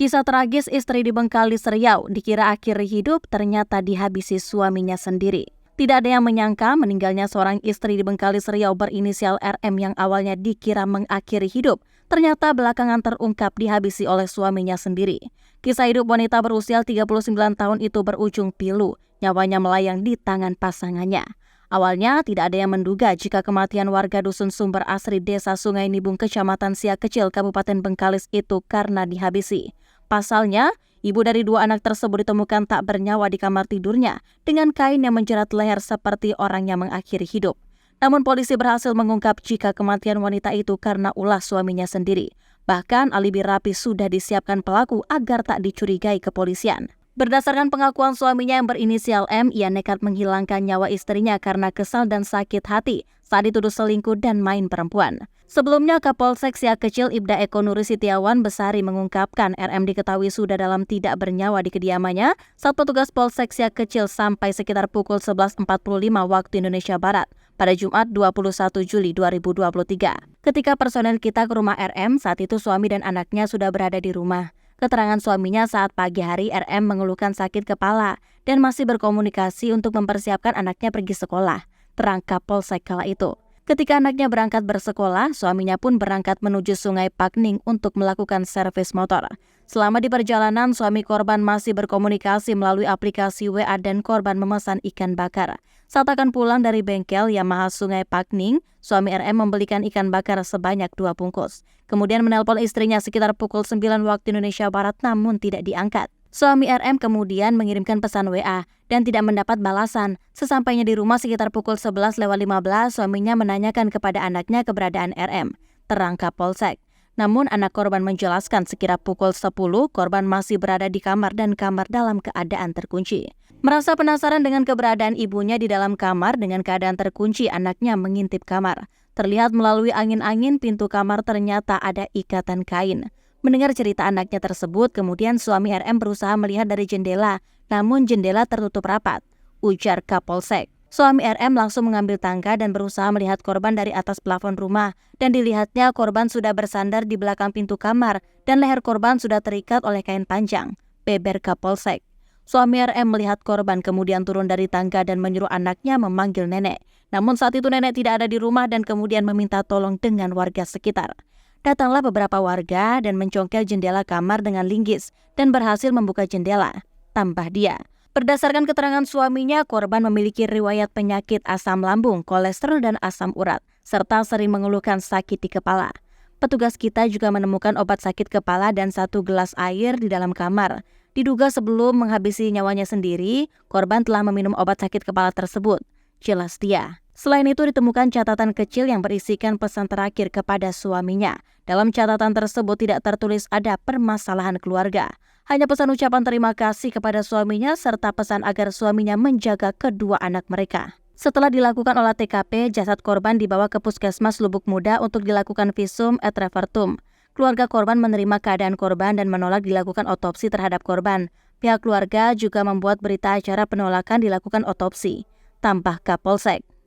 Kisah tragis istri di Bengkalis Riau, dikira akhiri hidup, ternyata dihabisi suaminya sendiri. Tidak ada yang menyangka meninggalnya seorang istri di Bengkalis Riau berinisial RM yang awalnya dikira mengakhiri hidup, ternyata belakangan terungkap dihabisi oleh suaminya sendiri. Kisah hidup wanita berusia 39 tahun itu berujung pilu, nyawanya melayang di tangan pasangannya. Awalnya tidak ada yang menduga jika kematian warga Dusun Sumber Asri Desa Sungai Nibung Kecamatan Siak Kecil Kabupaten Bengkalis itu karena dihabisi. Pasalnya, ibu dari dua anak tersebut ditemukan tak bernyawa di kamar tidurnya dengan kain yang menjerat leher seperti orang yang mengakhiri hidup. Namun polisi berhasil mengungkap jika kematian wanita itu karena ulah suaminya sendiri. Bahkan alibi rapi sudah disiapkan pelaku agar tak dicurigai kepolisian. Berdasarkan pengakuan suaminya yang berinisial M, ia nekat menghilangkan nyawa istrinya karena kesal dan sakit hati saat dituduh selingkuh dan main perempuan. Sebelumnya, Kapolsek Siak Kecil Ibda Eko Nuri Setiawan Besari mengungkapkan RM diketahui sudah dalam tidak bernyawa di kediamannya saat petugas Polsek Siak Kecil sampai sekitar pukul 11.45 waktu Indonesia Barat pada Jumat 21 Juli 2023. Ketika personel kita ke rumah RM, saat itu suami dan anaknya sudah berada di rumah. Keterangan suaminya saat pagi hari RM mengeluhkan sakit kepala dan masih berkomunikasi untuk mempersiapkan anaknya pergi sekolah, terang Kapolsek kala itu. Ketika anaknya berangkat bersekolah, suaminya pun berangkat menuju Sungai Pakning untuk melakukan servis motor. Selama di perjalanan, suami korban masih berkomunikasi melalui aplikasi WA dan korban memesan ikan bakar. Saat akan pulang dari bengkel Yamaha Sungai Pakning, suami RM membelikan ikan bakar sebanyak 2 bungkus. Kemudian menelpon istrinya sekitar pukul 9 waktu Indonesia Barat namun tidak diangkat. Suami RM kemudian mengirimkan pesan WA dan tidak mendapat balasan. Sesampainya di rumah sekitar pukul 11.15, suaminya menanyakan kepada anaknya keberadaan RM, terang Kapolsek. Namun anak korban menjelaskan sekira pukul 10, korban masih berada di kamar dan kamar dalam keadaan terkunci. Merasa penasaran dengan keberadaan ibunya di dalam kamar dengan keadaan terkunci, anaknya mengintip kamar. Terlihat melalui angin-angin pintu kamar ternyata ada ikatan kain. Mendengar cerita anaknya tersebut, kemudian suami RM berusaha melihat dari jendela, namun jendela tertutup rapat, ujar Kapolsek. Suami RM langsung mengambil tangga dan berusaha melihat korban dari atas plafon rumah, dan dilihatnya korban sudah bersandar di belakang pintu kamar, dan leher korban sudah terikat oleh kain panjang, beber Kapolsek. Suami RM melihat korban kemudian turun dari tangga dan menyuruh anaknya memanggil nenek. Namun saat itu nenek tidak ada di rumah dan kemudian meminta tolong dengan warga sekitar. Datanglah beberapa warga dan mencongkel jendela kamar dengan linggis dan berhasil membuka jendela, tambah dia. Berdasarkan keterangan suaminya, korban memiliki riwayat penyakit asam lambung, kolesterol, dan asam urat, serta sering mengeluhkan sakit di kepala. Petugas kita juga menemukan obat sakit kepala dan 1 gelas air di dalam kamar. Diduga sebelum menghabisi nyawanya sendiri, korban telah meminum obat sakit kepala tersebut, jelas dia. Selain itu ditemukan catatan kecil yang berisikan pesan terakhir kepada suaminya. Dalam catatan tersebut tidak tertulis ada permasalahan keluarga. Hanya pesan ucapan terima kasih kepada suaminya serta pesan agar suaminya menjaga kedua anak mereka. Setelah dilakukan olah TKP, jasad korban dibawa ke Puskesmas Lubuk Muda untuk dilakukan visum et repertum. Keluarga korban menerima keadaan korban dan menolak dilakukan otopsi terhadap korban. Pihak keluarga juga membuat berita acara penolakan dilakukan otopsi, tambah Kapolsek.